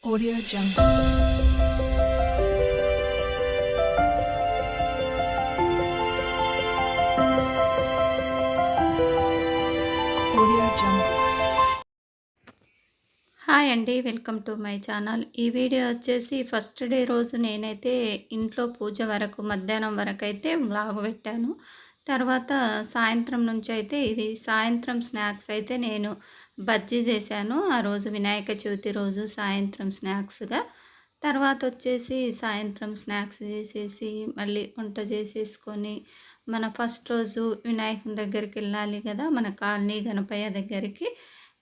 Audio Jungle. Audio Jungle. Hi అండి, welcome to my channel. ఈ video వచ్చేసి first day రోజు నేనైతే ఇంట్లో పూజ వరకు మధ్యాహ్నం వరకు అయితే వ్లాగ్ పెట్టాను. తర్వాత సాయంత్రం నుంచి అయితే ఇది సాయంత్రం స్నాక్స్ అయితే నేను బజ్జీ చేశాను. ఆ రోజు వినాయక చవితి రోజు సాయంత్రం స్నాక్స్గా. తర్వాత వచ్చేసి సాయంత్రం స్నాక్స్ చేసేసి మళ్ళీ వంట చేసేసుకొని మన ఫస్ట్ రోజు వినాయకుని దగ్గరికి వెళ్ళాలి కదా, మన కాలనీ గణపయ్య దగ్గరికి.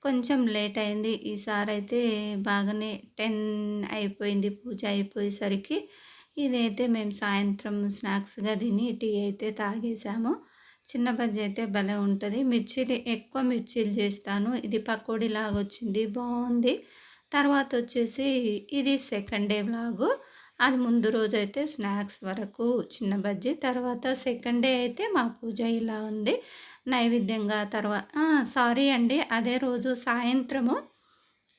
కొంచెం లేట్ అయింది ఈసారి అయితే, బాగానే 10 అయిపోయింది పూజ అయిపోయేసరికి. ఇదైతే మేము సాయంత్రం స్నాక్స్గా తిని టీ అయితే తాగేసాము. చిన్న బజ్జీ అయితే భలే ఉంటుంది. మిర్చీలు ఎక్కువ మిర్చీలు చేస్తాను. ఇది పకోడీ లాగా వచ్చింది, బాగుంది. తర్వాత వచ్చేసి ఇది సెకండ్ డే వ్లాగు. అది ముందు రోజు అయితే స్నాక్స్ వరకు చిన్న బజ్జీ, తర్వాత సెకండ్ డే అయితే మా పూజ ఇలా ఉంది నైవేద్యంగా. సారీ అండి, అదే రోజు సాయంత్రము,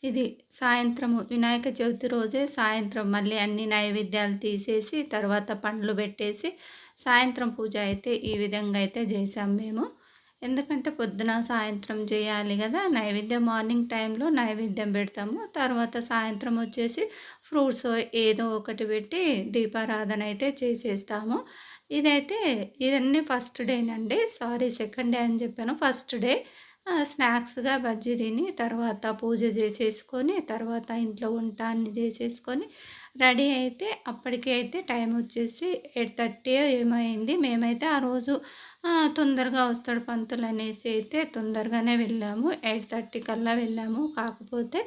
ఇది సాయంత్రము వినాయక చవితి రోజే సాయంత్రం మళ్ళీ అన్ని నైవేద్యాలు తీసేసి తర్వాత పండ్లు పెట్టేసి సాయంత్రం పూజ అయితే ఈ విధంగా అయితే చేసాం మేము. ఎందుకంటే పొద్దున సాయంత్రం చేయాలి కదా నైవేద్యం. మార్నింగ్ టైంలో నైవేద్యం పెడతాము, తర్వాత సాయంత్రం వచ్చేసి ఫ్రూట్స్ ఏదో ఒకటి పెట్టి దీపారాధన అయితే చేసేస్తాము. ఇదన్నీ ఫస్ట్ డేనండి, సారీ సెకండ్ డే అని చెప్పాను. ఫస్ట్ డే స్నాక్స్గా బజ్జీ తిని తర్వాత పూజ చేసేసుకొని తర్వాత ఇంట్లో వంట అన్ని చేసేసుకొని రెడీ అయితే అప్పటికే అయితే టైం వచ్చేసి 8:30 ఏమైంది. మేమైతే ఆ రోజు తొందరగా వస్తాడు పంతులు అనేసి అయితే తొందరగానే వెళ్ళాము. 8:30 కల్లా వెళ్ళాము. కాకపోతే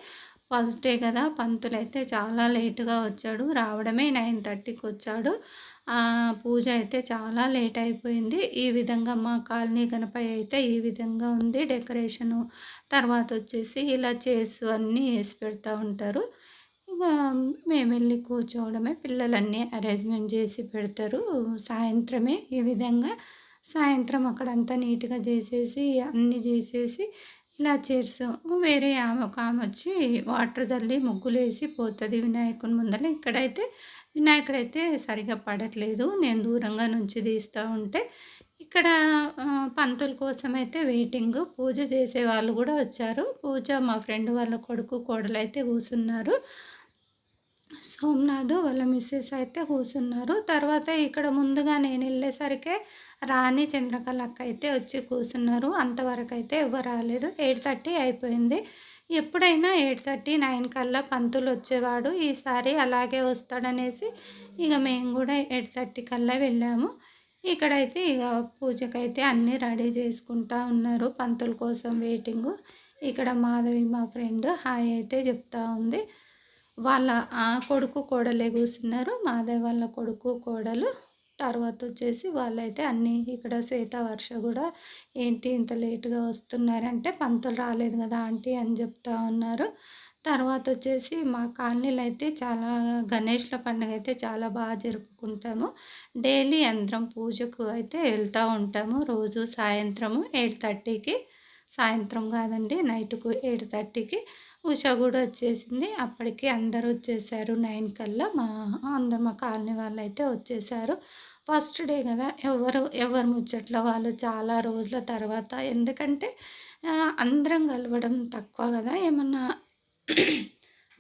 ఫస్ట్ డే కదా, పంతులు అయితే చాలా లేటుగా వచ్చాడు. రావడమే 9:30కి వచ్చాడు. పూజ అయితే చాలా లేట్ అయిపోయింది. ఈ విధంగా మా కాలనీ గణపయ్య అయితే ఈ విధంగా ఉంది డెకరేషను. తర్వాత వచ్చేసి ఇలా చైర్స్ అన్నీ వేసి పెడతా ఉంటారు. ఇక మేము వెళ్ళి కూర్చోవడమే. పిల్లలన్నీ అరేంజ్మెంట్ చేసి పెడతారు సాయంత్రమే. ఈ విధంగా సాయంత్రం అక్కడంతా నీట్గా చేసేసి అన్నీ చేసేసి ఇలా చైర్స్, వేరే ఒక ఆమె వచ్చి వాటర్ చల్లి ముగ్గులు వేసి పోతుంది వినాయకుని ముందర. ఇక్కడైతే వినాయకుడైతే సరిగా పడట్లేదు, నేను దూరంగా నుంచి తీస్తూ ఉంటే. ఇక్కడ పంతుల కోసం అయితే వెయిటింగ్. పూజ చేసే వాళ్ళు కూడా వచ్చారు. పూజ మా ఫ్రెండ్ వాళ్ళ కొడుకు కోడలు అయితే కూర్చున్నారు. సోమనాథ్ వాళ్ళ మిస్సెస్ అయితే కూర్చున్నారు. తర్వాత ఇక్కడ ముందుగా నేను వెళ్ళేసరికి రాణి చంద్రకళ అక్క అయితే వచ్చి కూర్చున్నారు. అంతవరకు అయితే ఎవరు రాలేదు. 8:30 అయిపోయింది. ఎప్పుడైనా 8:30, 9 కల్లా పంతులు వచ్చేవాడు. ఈసారి అలాగే వస్తాడనేసి ఇక మేము కూడా 8:30 కల్లా వెళ్ళాము. ఇక్కడైతే ఇక పూజకైతే అన్నీ రెడీ చేసుకుంటా ఉన్నారు. పంతుల కోసం వెయిటింగు. ఇక్కడ మాధవి మా ఫ్రెండ్ హాయ్ అయితే చెప్తా ఉంది. వాళ్ళ కొడుకు కోడలే కూర్చున్నారు, మాధవ్ వాళ్ళ కొడుకు కోడలు. తర్వాత వచ్చేసి వాళ్ళైతే అన్నీ ఇక్కడ శ్వేత వర్ష కూడా ఏంటి ఇంత లేటుగా వస్తున్నారంటే పంతులు రాలేదు కదా ఆంటీ అని చెప్తా ఉన్నారు. తర్వాత వచ్చేసి మా కాలనీలో అయితే చాలా గణేష్ల పండుగ అయితే చాలా బాగా జరుపుకుంటాము. డైలీ అందరం పూజకు అయితే వెళ్తూ ఉంటాము. రోజు సాయంత్రము 8:30కి, సాయంత్రం కాదండి నైట్కు 8:30కి. ఉష కూడా వచ్చేసింది. అప్పటికి అందరూ వచ్చేసారు 9 కల్లా. మా కాలనీ వాళ్ళు అయితే వచ్చేసారు. ఫస్ట్ డే కదా, ఎవరు ముచ్చట్లో వాళ్ళు చాలా రోజుల తర్వాత. ఎందుకంటే అందరం కలవడం తక్కువ కదా, ఏమన్నా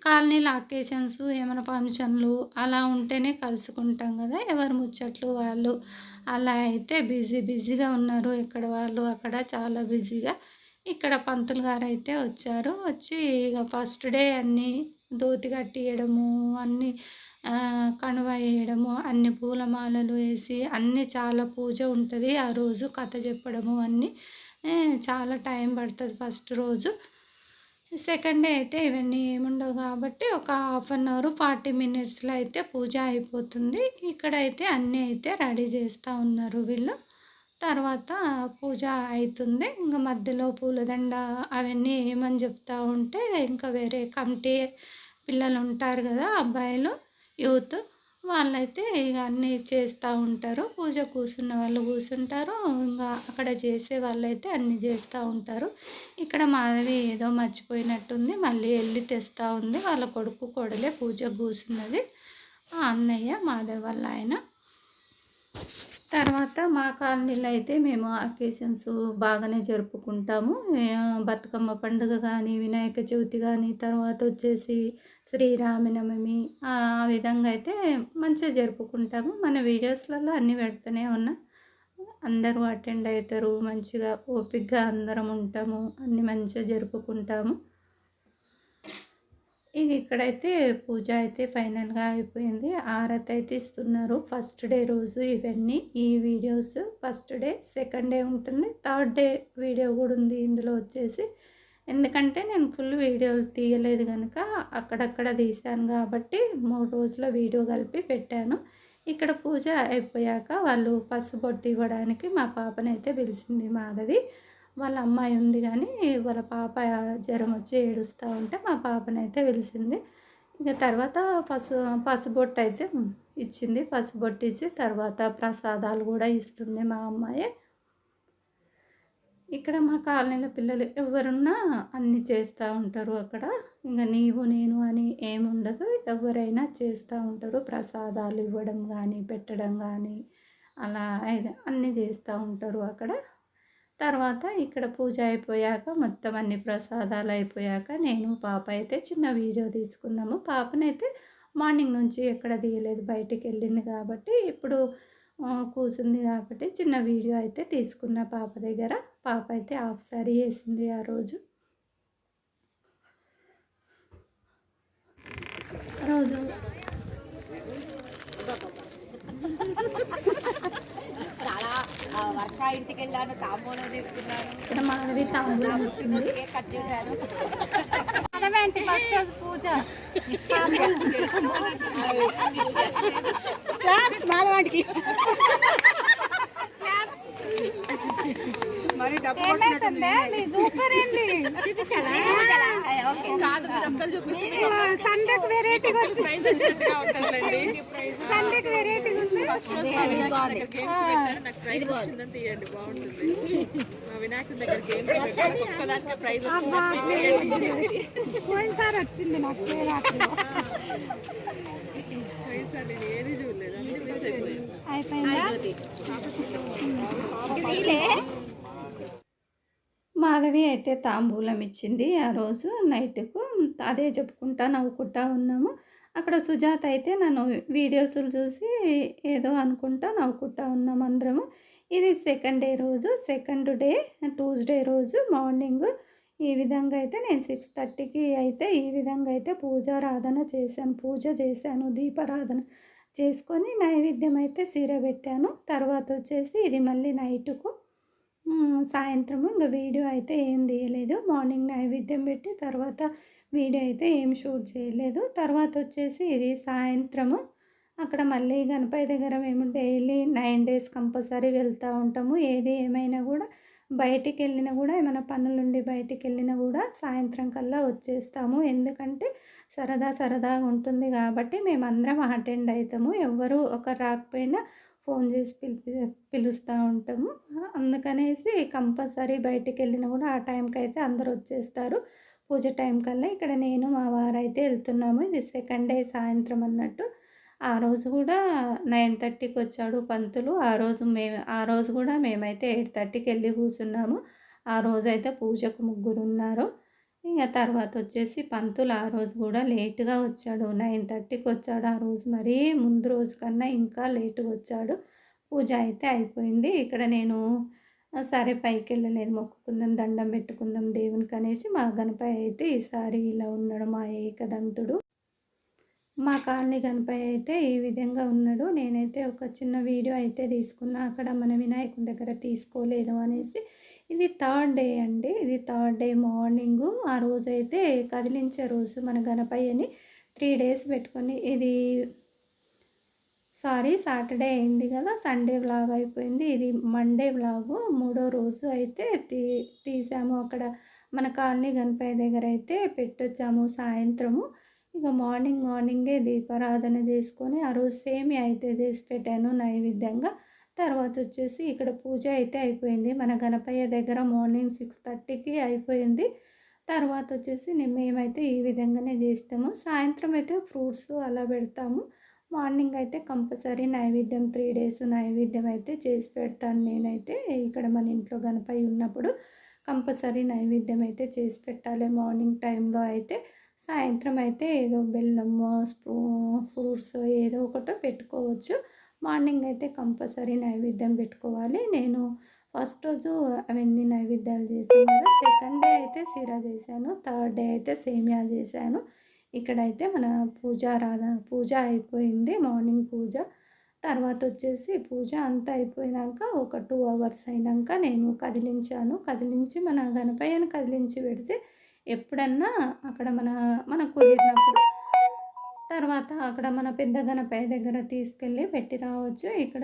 కాలనీలో అకేషన్స్ ఏమైనా ఫంక్షన్లు అలా ఉంటేనే కలుసుకుంటాం కదా, ఎవరు ముచ్చట్లు వాళ్ళు. అలా అయితే బిజీగా ఉన్నారు. ఇక్కడ వాళ్ళు అక్కడ చాలా బిజీగా. ఇక్కడ పంతులు గారు అయితే వచ్చారు. వచ్చి ఇక ఫస్ట్ డే అన్నీ ధోతి కట్టియడము, అన్నీ కణువ వేయడము, అన్ని పూలమాలలు వేసి అన్నీ చాలా పూజ ఉంటుంది ఆ రోజు. కథ చెప్పడము అన్నీ చాలా టైం పడుతుంది ఫస్ట్ రోజు. సెకండ్ డే అయితే ఇవన్నీ ఏముండవు కాబట్టి ఒక 1/2 అవర్ 40 మినిట్స్లో అయితే పూజ అయిపోతుంది. ఇక్కడైతే అన్నీ అయితే రెడీ చేస్తూ ఉన్నారు వీళ్ళు. తర్వాత పూజ అవుతుంది. ఇంకా మధ్యలో పూలదండ అవన్నీ ఏమని చెప్తా ఉంటే ఇంకా వేరే కమిటీ పిల్లలు ఉంటారు కదా, అబ్బాయిలు యూత్, వాళ్ళైతే ఇక అన్నీ చేస్తూ ఉంటారు. పూజ కూర్చున్న వాళ్ళు కూర్చుంటారు. ఇంగా అక్కడ చేసే వాళ్ళైతే అన్నీ చేస్తూ ఉంటారు. ఇక్కడ మాధవి ఏదో మర్చిపోయినట్టుంది. మళ్ళీ ఎళ్లి తెస్తా ఉంది. వాళ్ళ కొడుకు, కోడలే పూజకు కూర్చున్నది. ఆ అన్నయ్య మాధవి వాళ్ళ ఆయన. తర్వాత మా కాలనీలో అయితే మేము అకేషన్స్ బాగానే జరుపుకుంటాము. బతుకమ్మ పండుగ కానీ, వినాయక చవితి కానీ, తర్వాత వచ్చేసి శ్రీరామనవమి ఆ విధంగా అయితే మంచిగా జరుపుకుంటాము. మన వీడియోస్లలో అన్నీ పెడుతూనే ఉన్నా. అందరూ అటెండ్ అవుతారు. మంచిగా ఓపికగా అందరం ఉంటాము. అన్నీ మంచిగా జరుపుకుంటాము. ఇక ఇక్కడైతే పూజ అయితే ఫైనల్‌గా అయిపోయింది. హారతి అయితే ఇస్తున్నారు. ఫస్ట్ డే రోజు ఇవన్నీ ఈ videos first day, second day ఉంటుంది. థర్డ్ డే వీడియో కూడా ఉంది ఇందులో వచ్చేసి. ఎందుకంటే నేను ఫుల్ వీడియోలు తీయలేదు కనుక అక్కడక్కడ తీశాను కాబట్టి 3 రోజుల వీడియో కలిపి పెట్టాను. ఇక్కడ పూజ అయిపోయాక వాళ్ళు పసుబొట్టు ఇవ్వడానికి మా పాపనైతే పిలిచింది మాధవి. వాళ్ళ అమ్మాయి ఉంది కానీ వాళ్ళ పాప జ్వరం వచ్చి ఏడుస్తూ ఉంటే మా పాపనైతే పిలిచింది. ఇక తర్వాత పసుబొట్టు అయితే ఇచ్చింది. పసుబొట్టు ఇచ్చి తర్వాత ప్రసాదాలు కూడా ఇస్తుంది మా అమ్మాయి. ఇక్కడ మా కాలనీలో పిల్లలు ఎవరున్నా అన్నీ చేస్తూ ఉంటారు అక్కడ. ఇంక నీవు నేను అని ఏముండదు. ఎవరైనా చేస్తూ ఉంటారు. ప్రసాదాలు ఇవ్వడం కానీ, పెట్టడం కానీ అలా అన్నీ చేస్తూ ఉంటారు అక్కడ. తర్వాత ఇక్కడ పూజ అయిపోయాక మొత్తం అన్ని ప్రసాదాలు అయిపోయాక నేను పాప అయితే చిన్న వీడియో తీసుకున్నాము. పాపనైతే మార్నింగ్ నుంచి ఎక్కడ తీయలేదు, బయటికి వెళ్ళింది కాబట్టి ఇప్పుడు కూర్చుంది కాబట్టి చిన్న వీడియో అయితే తీసుకున్న పాప దగ్గర. పాప అయితే హాఫ్ సారీ వేసింది ఆ రోజు. రోజు వర్ష ఇంటికి వెళ్ళాను, తాంబూలం తీసుకున్నాను. ఇక్కడ మాధవి తాంబూలం వచ్చింది. కేక్ కట్ చేశాను. ఫస్ట్ రోజు పూజ మాధవాడికి మరి డబ్బు సూపర్ ఏంటి సండేకి వెరైటీగా సండేకి వెరైటీగా ఉంది. పోయినసారి వచ్చింది నాకు అయిపోయిందా. మాధవి అయితే తాంబూలం ఇచ్చింది ఆ రోజు నైట్కు. అదే చెప్పుకుంటా నవ్వుకుంటా ఉన్నాము. అక్కడ సుజాత అయితే నన్ను వీడియోస్లు చూసి ఏదో అనుకుంటా నవ్వుకుంటా ఉన్నాం అందరము. ఇది సెకండ్ డే రోజు, సెకండ్ డే ట్యూస్డే రోజు మార్నింగ్ ఈ విధంగా అయితే నేను 6:30కి అయితే ఈ విధంగా అయితే పూజారాధన చేశాను. పూజ చేశాను, దీపారాధన చేసుకొని నైవేద్యం అయితే సీర పెట్టాను. తర్వాత వచ్చేసి ఇది మళ్ళీ నైట్కు సాయంత్రము ఇంకా వీడియో అయితే ఏం తీయలేదు. మార్నింగ్ నైవేద్యం పెట్టి తర్వాత వీడియో అయితే ఏం షూట్ చేయలేదు. తర్వాత వచ్చేసి ఇది సాయంత్రము అక్కడ మళ్ళీ గణపతి దగ్గర మేము డైలీ 9 డేస్ కంపల్సరీ వెళ్తూ ఉంటాము. ఏది ఏమైనా కూడా బయటికి వెళ్ళినా కూడా ఏమైనా పనులుండి బయటికి వెళ్ళినా కూడా సాయంత్రం కల్లా వచ్చేస్తాము. ఎందుకంటే సరదాగా ఉంటుంది కాబట్టి మేమందరం అటెండ్ అవుతాము. ఎవ్వరు ఒకరు రాకపోయినా ఫోన్ చేసి పిలుస్తూ ఉంటాము. అందుకనేసి కంపల్సరీ బయటికి వెళ్ళినా కూడా ఆ టైంకి అయితే అందరు వచ్చేస్తారు. పూజ టైం కల్లా ఇక్కడ నేను మా వారైతే వెళ్తున్నాము. ఇది సెకండ్ డే సాయంత్రం అన్నట్టు. ఆ రోజు కూడా 9:30కి వచ్చాడు పంతులు. ఆ రోజు కూడా మేమైతే 8:30కి వెళ్ళి కూర్చున్నాము. ఆ రోజైతే పూజకు 3 ఉన్నారు. ఇంకా తర్వాత వచ్చేసి పంతులు ఆ రోజు కూడా లేటుగా వచ్చాడు. 9:30కి వచ్చాడు ఆ రోజు. మరీ ముందు రోజు కన్నా ఇంకా లేటుగా వచ్చాడు. పూజ అయితే అయిపోయింది. ఇక్కడ నేను సరే పైకి వెళ్ళలేదు, మొక్కుకుందాం, దండం పెట్టుకుందాం దేవునికి అనేసి మా గణపయ్య అయితే ఈసారి ఇలా ఉన్నాడు. మా ఏకదంతుడు మా కాలనీ గణపయ్య అయితే ఈ విధంగా ఉన్నాడు. నేనైతే ఒక చిన్న వీడియో అయితే తీసుకున్నా. అక్కడ మన వినాయకుని దగ్గర తీసుకోలేదు అనేసి. ఇది థర్డ్ డే అండి. ఇది థర్డ్ డే మార్నింగు. ఆ రోజైతే కదిలించే రోజు మన గణపయ్యని 3 డేస్ పెట్టుకొని ఇది సాటర్డే అయింది కదా, సండే వ్లాగ్ అయిపోయింది. ఇది మండే వ్లాగు 3వ రోజు అయితే తీసాము. అక్కడ మన కాలనీ గణపయ్య దగ్గర అయితే పెట్టొచ్చాము సాయంత్రము. ఇక మార్నింగే దీపారాధన చేసుకొని ఆ రోజు సేమియా అయితే చేసి పెట్టాను నైవేద్యంగా. తర్వాత వచ్చేసి ఇక్కడ పూజ అయితే అయిపోయింది. మన గణపయ్య దగ్గర మార్నింగ్ 6:30కి అయిపోయింది. తర్వాత వచ్చేసి మేమైతే ఈ విధంగానే చేస్తాము. సాయంత్రం అయితే ఫ్రూట్స్ అలా పెడతాము. మార్నింగ్ అయితే కంపల్సరీ నైవేద్యం 3 డేస్ నైవేద్యం అయితే చేసి పెడతాను నేనైతే. ఇక్కడ మన ఇంట్లో గణపయ్య ఉన్నప్పుడు కంపల్సరీ నైవేద్యం అయితే చేసి పెట్టాలి మార్నింగ్ టైంలో అయితే. సాయంత్రం అయితే ఏదో బెల్లము ఫ్రూట్స్ ఏదో ఒకటో పెట్టుకోవచ్చు. మార్నింగ్ అయితే కంపల్సరీ నైవేద్యం పెట్టుకోవాలి. నేను ఫస్ట్ రోజు అవన్నీ నైవేద్యాలు చేశాను కదా, సెకండ్ డే అయితే సిరా చేశాను, థర్డ్ డే అయితే సేమియా చేశాను. ఇక్కడైతే మన పూజ అయిపోయింది, మార్నింగ్ పూజ. తర్వాత వచ్చేసి పూజ అంతా అయిపోయినాక ఒక 2 అవర్స్ అయినాక నేను కదిలించి మన గణపయ్యను కదిలించి పెడితే ఎప్పుడన్నా అక్కడ మనకు కుదిరినప్పుడు తర్వాత అక్కడ మన పెద్ద గణపయ్య దగ్గర తీసుకెళ్ళి పెట్టి రావచ్చు. ఇక్కడ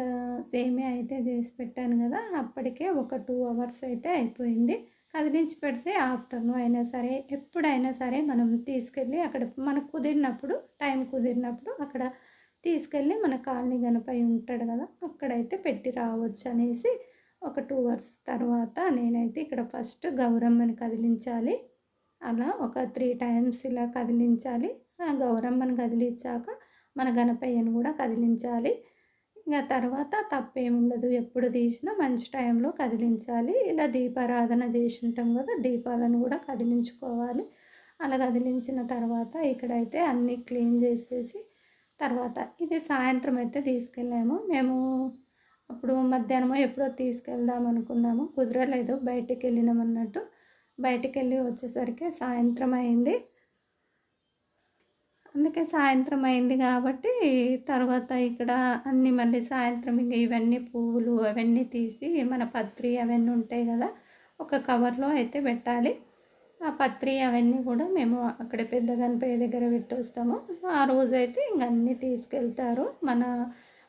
సేమియా అయితే చేసి పెట్టాను కదా, అప్పటికే ఒక 2 అవర్స్ అయితే అయిపోయింది. కదిలించి పెడితే ఆఫ్టర్నూన్ అయినా సరే ఎప్పుడైనా సరే మనం తీసుకెళ్ళి అక్కడ మనకు కుదిరినప్పుడు టైం కుదిరినప్పుడు అక్కడ తీసుకెళ్ళి మన కాలనీ గణపయ్య ఉంటాడు కదా, అక్కడైతే పెట్టి రావచ్చు అనేసి ఒక 2 అవర్స్ తర్వాత నేనైతే ఇక్కడ ఫస్ట్ గౌరమ్మని కదిలించాలి. అలా ఒక 3 టైమ్స్ ఇలా కదిలించాలి. ఆ గౌరమ్మని కదిలించాక మన గణపయ్యను కూడా కదిలించాలి. ఇంకా తర్వాత తప్పేముండదు, ఎప్పుడు తీసినా మంచి టైంలో కదిలించాలి. ఇలా దీపారాధన చేసి ఉంటాం కదా, దీపాలను కూడా కదిలించుకోవాలి. అలా కదిలించిన తర్వాత ఇక్కడైతే అన్నీ క్లీన్ చేసేసి తర్వాత ఇది సాయంత్రం అయితే తీసుకెళ్ళాము. మేము అప్పుడు మధ్యాహ్నమో ఎప్పుడో తీసుకెళ్దాం అనుకున్నాము, కుదరలేదు, బయటికి వెళ్ళినాం అన్నట్టు. బయటికి వెళ్ళి వచ్చేసరికి సాయంత్రం అయింది. అందుకే సాయంత్రం అయింది కాబట్టి తర్వాత ఇక్కడ అన్నీ మళ్ళీ సాయంత్రం ఇంక ఇవన్నీ పువ్వులు అవన్నీ తీసి మన పత్రి అవన్నీ ఉంటాయి కదా, ఒక కవర్లో అయితే పెట్టాలి. ఆ పత్రి అవన్నీ కూడా మేము అక్కడ పెద్ద గణపయ్య దగ్గర పెట్టొస్తాము. ఆ రోజైతే ఇంక అన్నీ తీసుకెళ్తారు. మన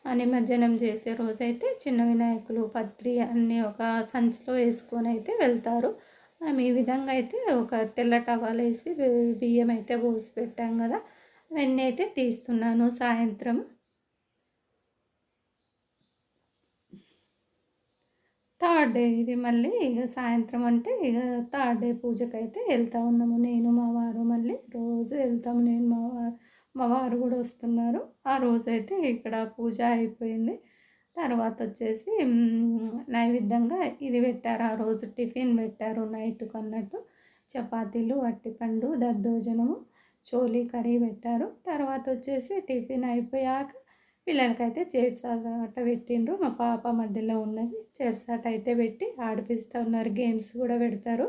నిమజ్జనం చేసే రోజైతే చిన్న వినాయకులు పత్రి అన్నీ ఒక సంచిలో వేసుకొని అయితే వెళ్తారు. మనం ఈ విధంగా అయితే ఒక తెల్ల టవల్ వేసి బియ్యం అయితే పోసి పెట్టాం కదా, అవన్నీ అయితే తీస్తున్నాను సాయంత్రం. థర్డ్ డే ఇది మళ్ళీ ఇక సాయంత్రం అంటే ఇక థర్డ్ డే పూజకైతే వెళ్తూ ఉన్నాము నేను మా వారు. మళ్ళీ రోజు వెళ్తాము, నేను మా వారు కూడా వస్తున్నారు. ఆ రోజైతే ఇక్కడ పూజ అయిపోయింది. తర్వాత వచ్చేసి నైవేద్యంగా ఇది పెట్టారు, ఆ రోజు టిఫిన్ పెట్టారు నైట్కు అన్నట్టు. చపాతీలు, అట్టిపండు, దద్దోజనము, చోలీ కర్రీ పెట్టారు. తర్వాత వచ్చేసి టిఫిన్ అయిపోయాక పిల్లలకైతే చేర్సాట పెట్టిండ్రు. మా పాప మధ్యలో ఉన్నది, చేర్సాట అయితే పెట్టి ఆడిపిస్తూ ఉన్నారు. గేమ్స్ కూడా పెడతారు,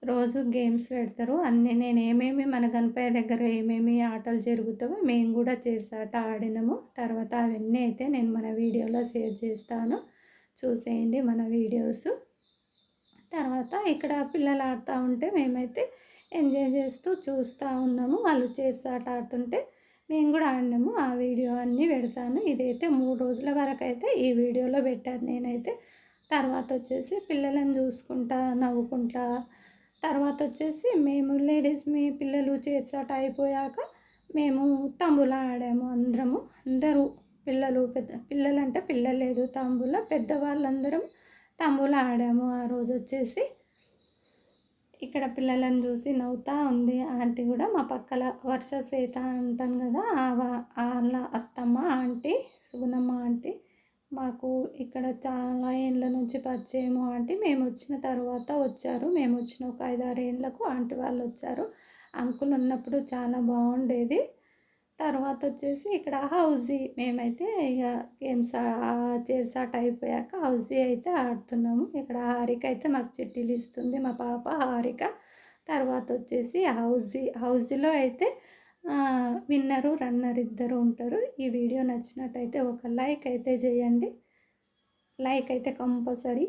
రోజు గేమ్స్ పెడతారు అన్నీ. నేను ఏమేమి మన గణపయ్య దగ్గర ఏమేమి ఆటలు జరుగుతావో మేము కూడా చేర్సాట ఆడినాము. తర్వాత అవన్నీ అయితే నేను మన వీడియోలో షేర్ చేస్తాను, చూసేయండి మన వీడియోస్. తర్వాత ఇక్కడ పిల్లలు ఆడుతూ ఉంటే మేమైతే ఎంజాయ్ చేస్తూ చూస్తూ ఉన్నాము. వాళ్ళు చేర్సాట ఆడుతుంటే మేము కూడా ఆడినాము. ఆ వీడియో అన్నీ పెడతాను. ఇదైతే 3 రోజుల వరకు అయితే ఈ వీడియోలో పెట్టాను నేనైతే. తర్వాత వచ్చేసి పిల్లలను చూసుకుంటా నవ్వుకుంటా తర్వాత వచ్చేసి మేము లేడీస్ మీ పిల్లలు చేర్చాట అయిపోయాక మేము తంబులా ఆడాము. అందరూ పిల్లలంటే పిల్లలు లేదు, తంబులా పెద్దవాళ్ళందరం తంబులా ఆడాము. ఆ రోజు వచ్చేసి ఇక్కడ పిల్లలను చూసి నవ్వుతూ ఉంది ఆంటీ కూడా. మా పక్కల వర్ష శ్వేత అంటాను కదా, వాళ్ళ అత్తమ్మ ఆంటీ సుగుణమ్మ ఆంటీ. మాకు ఇక్కడ చాలా ఏళ్ళ నుంచి పరిచయము ఆంటీ. మేము వచ్చిన తర్వాత వచ్చారు, మేము వచ్చిన ఒక 5-6 ఏళ్ళకు ఆంటీ వాళ్ళు వచ్చారు. అంకుల్ ఉన్నప్పుడు చాలా బాగుండేది. తర్వాత వచ్చేసి ఇక్కడ హౌజీ మేమైతే ఇక గేమ్స్ చేర్సాట అయిపోయాక హౌజీ అయితే ఆడుతున్నాము. ఇక్కడ హారిక అయితే మాకు చిట్టీలు ఇస్తుంది, మా పాప హారిక. తర్వాత వచ్చేసి హౌజీలో అయితే విన్నరు రన్నర్ ఇద్దరు ఉంటారు. ఈ వీడియో నచ్చినట్టయితే ఒక లైక్ అయితే చేయండి, లైక్ అయితే కంపల్సరీ